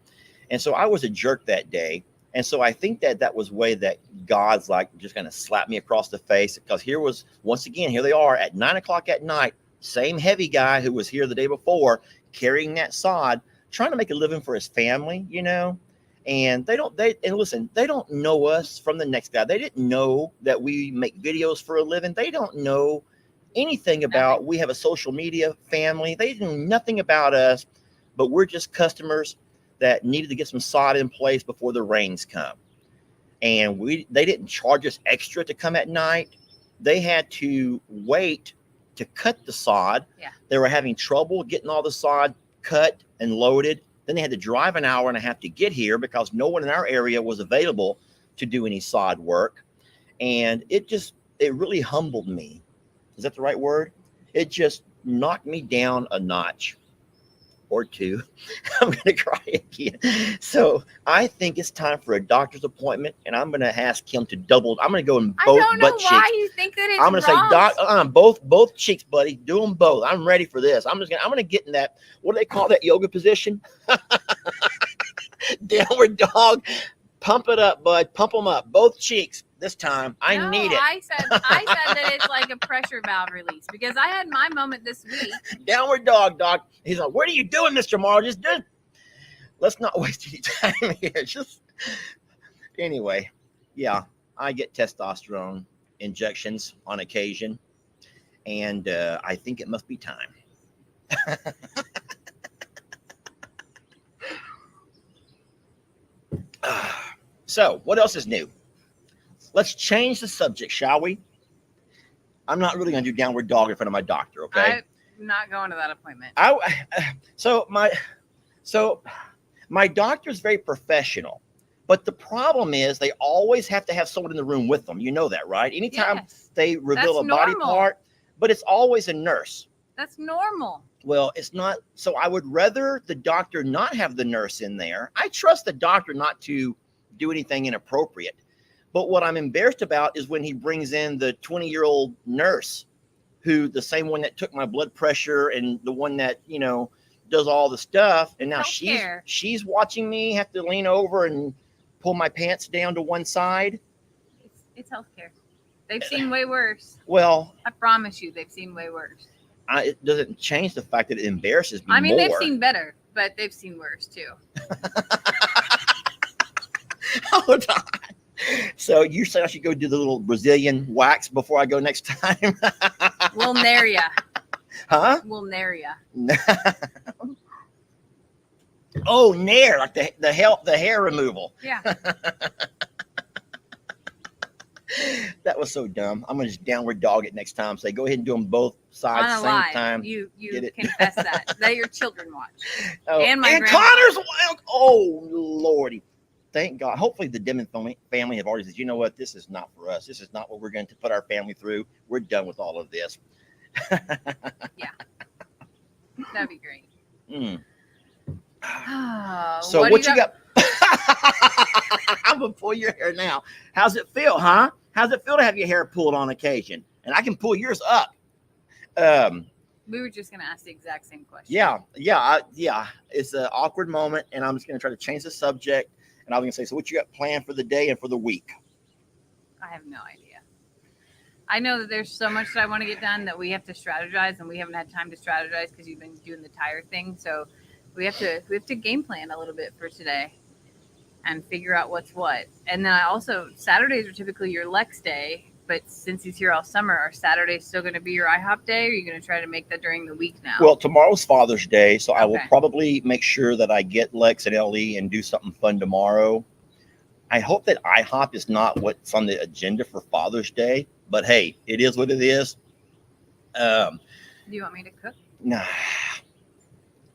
And so I was a jerk that day. And so I think that was way that God's like just going to slap me across the face, because here they are at 9 o'clock at night, same heavy guy who was here the day before carrying that sod, trying to make a living for his family, you know. And they don't know us from the next guy. They didn't know that we make videos for a living. They don't know anything about, we have a social media family. They knew nothing about us, but we're just customers that needed to get some sod in place before the rains come. And they didn't charge us extra to come at night. They had to wait to cut the sod. Yeah. They were having trouble getting all the sod cut and loaded. Then they had to drive an hour and a half to get here because no one in our area was available to do any sod work. And it really humbled me. Is that the right word? It just knocked me down a notch or two. I'm going to cry again. So I think it's time for a doctor's appointment, and I'm going to ask him to double. I'm going to go in both butt cheeks. I don't know why you think that it's I'm going to say, Doc, both cheeks, buddy. Do them both. I'm ready for this. I'm going to get in that, what do they call that yoga position? Downward dog. Pump it up, bud. Pump them up. Both cheeks. This time, I need it. I said that it's like a pressure valve release, because I had my moment this week. Downward dog, Doc. He's like, what are you doing, Mr. Morrow? Let's not waste any time here. Anyway, yeah, I get testosterone injections on occasion, and I think it must be time. So, what else is new? Let's change the subject, shall we? I'm not really going to do downward dog in front of my doctor, okay? I'm not going to that appointment. So my doctor's very professional, but the problem is they always have to have someone in the room with them. You know that, right? Anytime they reveal a body part, but it's always a nurse. That's normal. Well, it's not. So I would rather the doctor not have the nurse in there. I trust the doctor not to do anything inappropriate. But what I'm embarrassed about is when he brings in the 20-year-old nurse, the same one that took my blood pressure and the one that, you know, does all the stuff. And now she's watching me have to lean over and pull my pants down to one side. It's healthcare. They've seen way worse. Well, I promise you, they've seen way worse. It doesn't change the fact that it embarrasses me. I mean, more. They've seen better, but they've seen worse too. Hold on. So you said I should go do the little Brazilian wax before I go next time? We'll nair ya. Huh? We'll nair ya. Oh, nair, like the hair removal. Yeah. That was so dumb. I'm going to just downward dog it next time. Say, go ahead and do them both sides at the same time. You confess that your children watch. Oh, and Connor's, oh, Lordy. Thank God. Hopefully the Demon family have already said, you know what? This is not for us. This is not what we're going to put our family through. We're done with all of this. Yeah. That'd be great. So what you got? I'm going to pull your hair now. How's it feel, huh? How's it feel to have your hair pulled on occasion? And I can pull yours up. We were just going to ask the exact same question. Yeah. It's an awkward moment, and I'm just going to try to change the subject. And I was gonna say, so what you got planned for the day and for the week? I have no idea. I know that there's so much that I want to get done that we have to strategize, and we haven't had time to strategize because you've been doing the tire thing. So we have to game plan a little bit for today and figure out what's what. And then I also, Saturdays are typically your Lex day, but since he's here all summer, are Saturdays still going to be your IHOP day, or are you going to try to make that during the week now? Well, tomorrow's Father's Day, so I will Okay. probably make sure that I get Lex and Ellie and do something fun tomorrow. I hope that IHOP is not what's on the agenda for Father's Day, but hey, it is what it is. Do you want me to cook? Nah.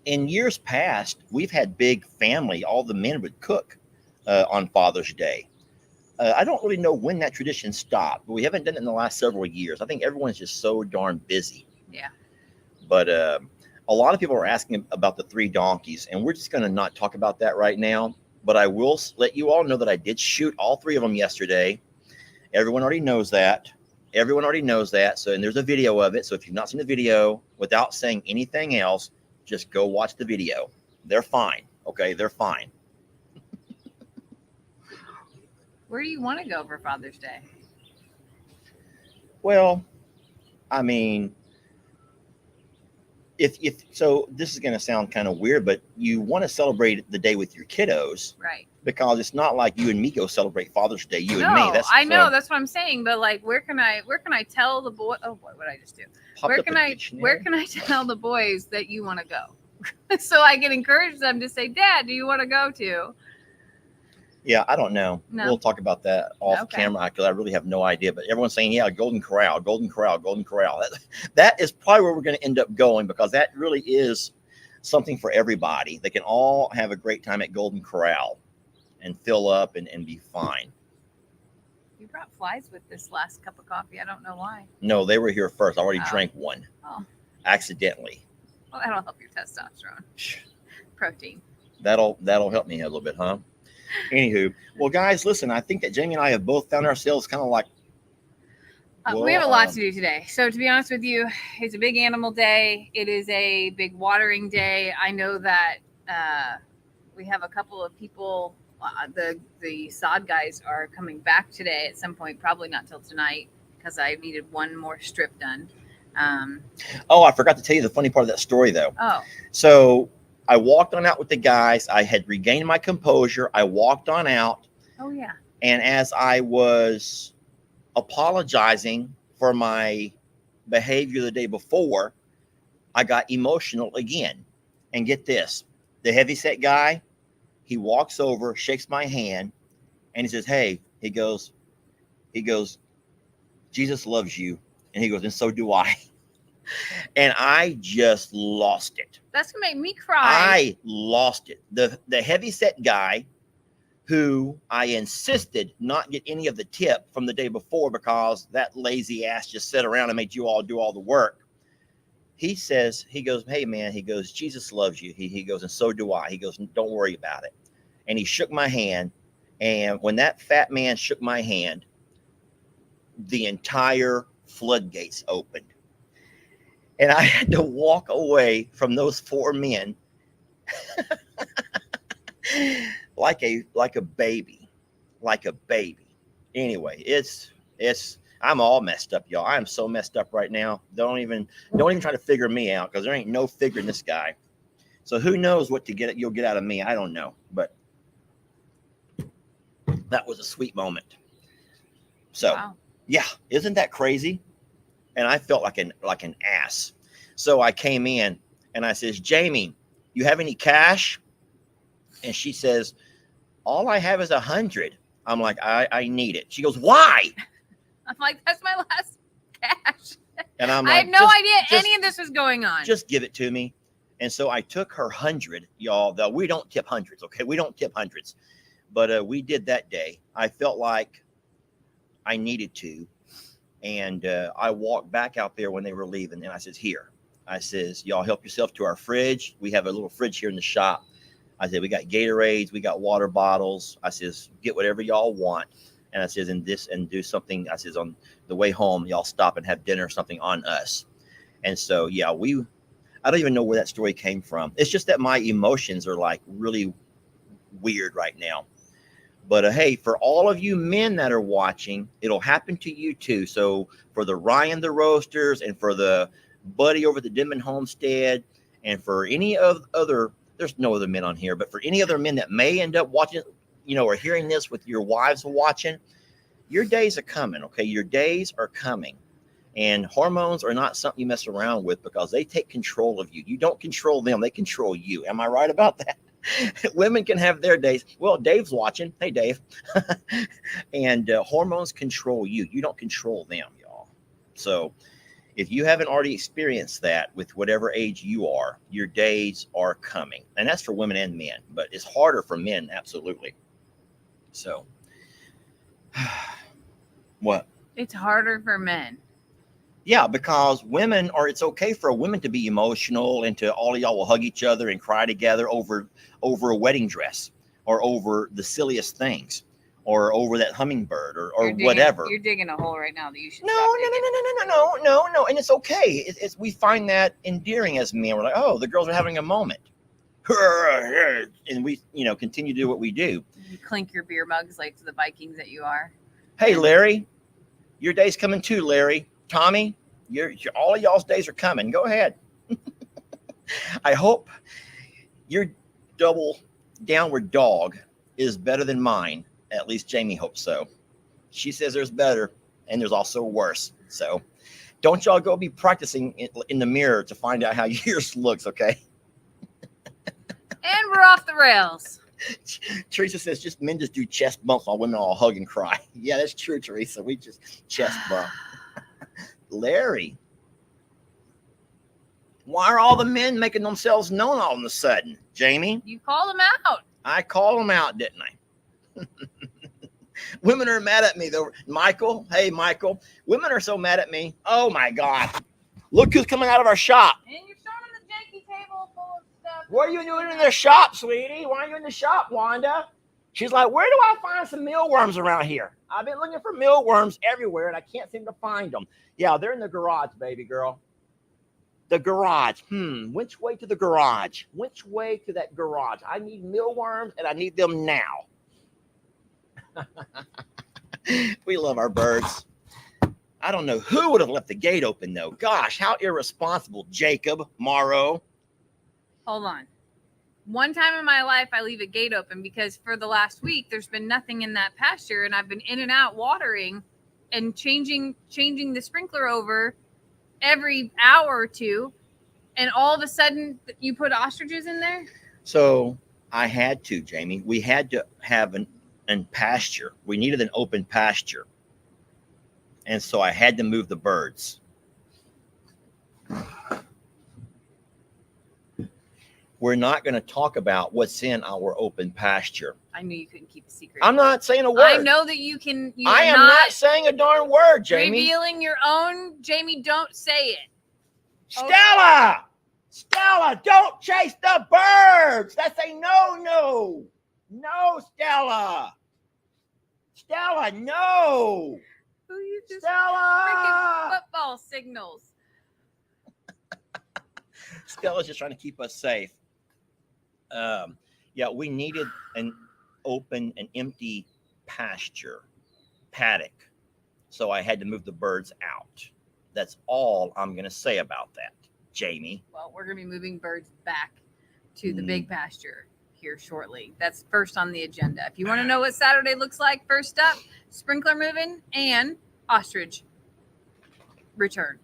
In years past, we've had big family. All the men would cook on Father's Day. I don't really know when that tradition stopped, but we haven't done it in the last several years. I think everyone's just so darn busy. Yeah. But a lot of people are asking about the 3 donkeys, and we're just going to not talk about that right now. But I will let you all know that I did shoot all 3 of them yesterday. Everyone already knows that. So, and there's a video of it. So if you've not seen the video, without saying anything else, just go watch the video. They're fine. Okay, they're fine. Where do you want to go for Father's Day? Well, I mean, if so, this is going to sound kind of weird, but you want to celebrate the day with your kiddos, Right. because it's not like you and me go celebrate Father's Day. You No, and me. That's I know. That's what I'm saying. But like, where can I tell the boy? Oh boy, what did I just do? Where can I tell the boys that you want to go? So I can encourage them to say, Dad, do you want to go to? Yeah, I don't know. No. We'll talk about that off camera because I really have no idea. But everyone's saying, yeah, Golden Corral. That is probably where we're going to end up going, because that really is something for everybody. They can all have a great time at Golden Corral and fill up and be fine. You brought flies with this last cup of coffee. I don't know why. No, they were here first. I already drank one. Oh. Accidentally. Well, that'll help your testosterone. Protein. That'll help me a little bit, huh? Anywho, well, guys, listen, I think that Jamie and I have both found ourselves kind of like, we have a lot to do today. So to be honest with you, it's a big animal day. It is a big watering day. I know that we have a couple of people, the sod guys are coming back today at some point, probably not till tonight, because I needed one more strip done. Oh, I forgot to tell you the funny part of that story, though. Oh. So I walked on out with the guys. I had regained my composure. I walked on out. Oh, yeah. And as I was apologizing for my behavior the day before, I got emotional again. And get this, the heavyset guy, he walks over, shakes my hand, and he says, hey, he goes, Jesus loves you. And he goes, and so do I. And I just lost it. That's gonna make me cry. I lost it. The heavyset guy, who I insisted not get any of the tip from the day before because that lazy ass just sat around and made you all do all the work. He says, he goes, hey man, he goes, Jesus loves you. He goes, and so do I. He goes, don't worry about it. And he shook my hand. And when that fat man shook my hand, the entire floodgates opened. And I had to walk away from those 4 men like a baby. Anyway, it's I'm all messed up, y'all. I am so messed up right now. Don't even try to figure me out, because there ain't no figuring this guy. So who knows what you'll get out of me? I don't know, but that was a sweet moment. So wow. Yeah, isn't that crazy? And I felt like an ass. So I came in and I says, Jamie, you have any cash? And she says, all I have is 100. I'm like, I need it. She goes, why? I'm like, that's my last cash. And I'm like, I had no idea any of this was going on. Just give it to me. And so I took her 100, y'all. Though we don't tip hundreds, okay? We don't tip hundreds. But we did that day. I felt like I needed to. And I walked back out there when they were leaving, and I says, here. I says, y'all help yourself to our fridge. We have a little fridge here in the shop. I said, we got Gatorades, we got water bottles. I says, get whatever y'all want. And I says, and do something. I says, on the way home, y'all stop and have dinner or something on us. And so, yeah, I don't even know where that story came from. It's just that my emotions are like really weird right now. But hey, for all of you men that are watching, it'll happen to you too. So for the Ryan the Roasters and for the Buddy over the Denman Homestead and for any of other, there's no other men on here, but for any other men that may end up watching, or hearing this with your wives watching, your days are coming, okay? Your days are coming. And hormones are not something you mess around with because they take control of you. You don't control them, they control you. Am I right about that? Women can have their days. Well, Dave's watching. Hey, Dave. And hormones control you. You don't control them, y'all. So if you haven't already experienced that with whatever age you are, your days are coming. And that's for women and men, but it's harder for men, absolutely. So, what? It's harder for men. Yeah, because women are, it's okay for a woman to be emotional and to all of y'all will hug each other and cry together over a wedding dress or over the silliest things or over that hummingbird or whatever. You're digging a hole right now that you should No. And it's okay. It's we find that endearing as men. We're like, oh, the girls are having a moment. And we, continue to do what we do. You clink your beer mugs like the Vikings that you are. Hey, Larry, your day's coming too, Larry. Tommy, all of y'all's days are coming. Go ahead. I hope your double downward dog is better than mine. At least Jamie hopes so. She says there's better and there's also worse. So don't y'all go be practicing in the mirror to find out how yours looks, okay? And we're off the rails. Teresa says men just do chest bumps while women all hug and cry. Yeah, that's true, Teresa. We just chest bump. Larry, why are all the men making themselves known all of a sudden? Jamie? You called them out. I called them out, didn't I? Women are mad at me, though. Michael, hey, Michael. Women are so mad at me. Oh, my God. Look who's coming out of our shop. And you're showing the janky table full of stuff. What are you doing in the shop, sweetie? Why are you in the shop, Wanda? She's like, where do I find some mealworms around here? I've been looking for mealworms everywhere, and I can't seem to find them. Yeah, they're in the garage, baby girl. The garage. Which way to the garage? Which way to that garage? I need mealworms, and I need them now. We love our birds. I don't know who would have left the gate open, though. Gosh, how irresponsible, Jacob Morrow. Hold on. One time in my life, I leave a gate open because for the last week, there's been nothing in that pasture, and I've been in and out watering and changing the sprinkler over every hour or two, and all of a sudden you put ostriches in there. So I had to, Jamie. We had to have an pasture. We needed an open pasture, and so I had to move the birds. We're not going to talk about what's in our open pasture. I knew you couldn't keep a secret. I'm not saying a word. I know that you can. I am not saying a darn word, Jamie. Revealing your own. Jamie, don't say it. Stella! Stella, don't chase the birds. That's a no. No, Stella. Stella, no. Who you just Stella! freaking football signals. Stella's just trying to keep us safe. Yeah, we needed an empty paddock. So I had to move the birds out. That's all I'm going to say about that, Jamie. Well, we're going to be moving birds back to the big pasture here shortly. That's first on the agenda. If you want to know what Saturday looks like, first up, sprinkler moving and ostrich return.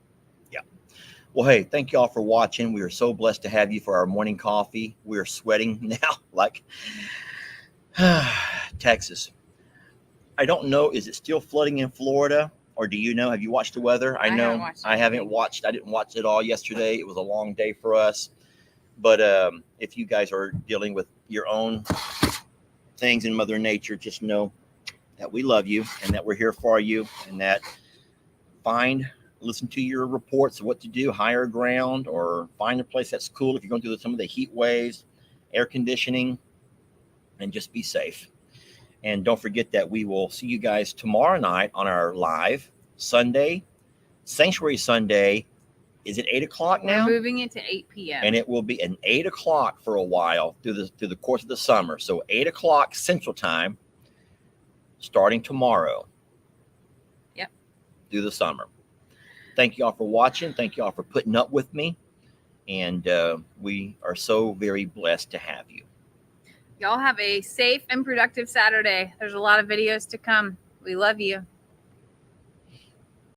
Well, hey, thank y'all for watching. We are so blessed to have you for our morning coffee. We are sweating now like Texas. I don't know. Is it still flooding in Florida? Or do you know? Have you watched the weather? I know I haven't watched. I didn't watch it all yesterday. It was a long day for us. But if you guys are dealing with your own things in Mother Nature, just know that we love you and that we're here for you and that listen to your reports of what to do, higher ground, or find a place that's cool if you're going through some of the heat waves, air conditioning, and just be safe. And don't forget that we will see you guys tomorrow night on our live Sunday, Sanctuary Sunday. Is it 8 o'clock now? We're moving it to 8 p.m. And it will be an 8 o'clock for a while through the course of the summer. So 8 o'clock Central Time. starting tomorrow. Yep. Through the summer. Thank you all for watching. Thank you all for putting up with me. And we are so very blessed to have you. Y'all have a safe and productive Saturday. There's a lot of videos to come. We love you.